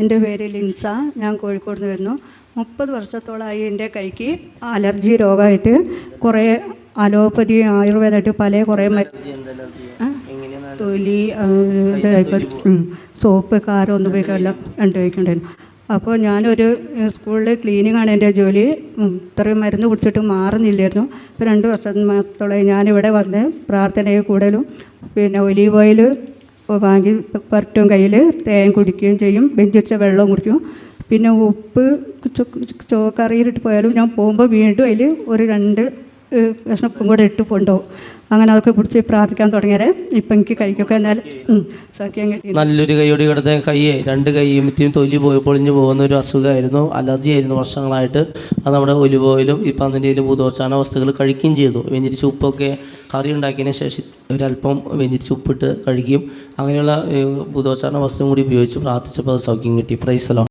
എൻ്റെ പേര് ലിൻസ. ഞാൻ കോഴിക്കോട് നിന്ന് വരുന്നു. 30 വർഷത്തോളമായി എൻ്റെ കൈക്ക് അലർജി രോഗമായിട്ട് കുറേ അലോപ്പതി ആയുർവേദമായിട്ട് കുറേ തൊലി സോപ്പ് കാരം ഒന്നും ഉപയോഗിക്കാറില്ല, ഉപയോഗിക്കണ്ടായിരുന്നു. അപ്പോൾ ഞാനൊരു സ്കൂളിൽ ക്ലീനിങ്ങാണ് എൻ്റെ ജോലി. ഇത്രയും മരുന്ന് കുടിച്ചിട്ട് മാറുന്നില്ലായിരുന്നു. ഇപ്പോൾ 2 മാസത്തോളമായി ഞാനിവിടെ വന്ന് പ്രാർത്ഥനയിൽ കൂടുതലും പിന്നെ ഒലീവ് ഓയിൽ വാങ്ങി പുരട്ടും, കയ്യിൽ തേൻ കുടിക്കുകയും ചെയ്യും, വെഞ്ചിച്ച വെള്ളവും കുടിക്കും. പിന്നെ ഉപ്പ് കറിയിലിട്ട് പോയാലും ഞാൻ പോകുമ്പോൾ വീണ്ടും അതിൽ ഒരു 2 കഷ്ണം ഉപ്പും കൂടെ ഇട്ട് കൊണ്ടുപോകും. അങ്ങനെ അതൊക്കെ പിടിച്ച് പ്രാർത്ഥിക്കാൻ തുടങ്ങിയാൽ ഇപ്പം എനിക്ക് കൈക്കൊക്കെ എന്നാലും സഖ്യം കിട്ടി. നല്ലൊരു കൈയോടി കിടന്ന കൈയെ 2 കൈയും തൊലി പൊളിഞ്ഞു പോകുന്ന ഒരു അസുഖമായിരുന്നു, അലർജി ആയിരുന്നു വർഷങ്ങളായിട്ട്. അത് നമ്മുടെ ഒലിവ് ഓയിലും ഇപ്പം അതിൻ്റെ ഭൂതോച്ചാന വസ്തുക്കൾ കഴിക്കുകയും ചെയ്തു. വെഞ്ചിരിച്ച് ഉപ്പൊക്കെ കറി ഉണ്ടാക്കിയതിന് ശേഷം ഒരല്പം വെഞ്ചിരിച്ച് ഉപ്പിട്ട് കഴിക്കും. അങ്ങനെയുള്ള ഭൂതോച്ചാന വസ്തുവും കൂടി ഉപയോഗിച്ച് പ്രാർത്ഥിച്ചപ്പോൾ അത് സൗഖ്യം കിട്ടി. Praise the Lord.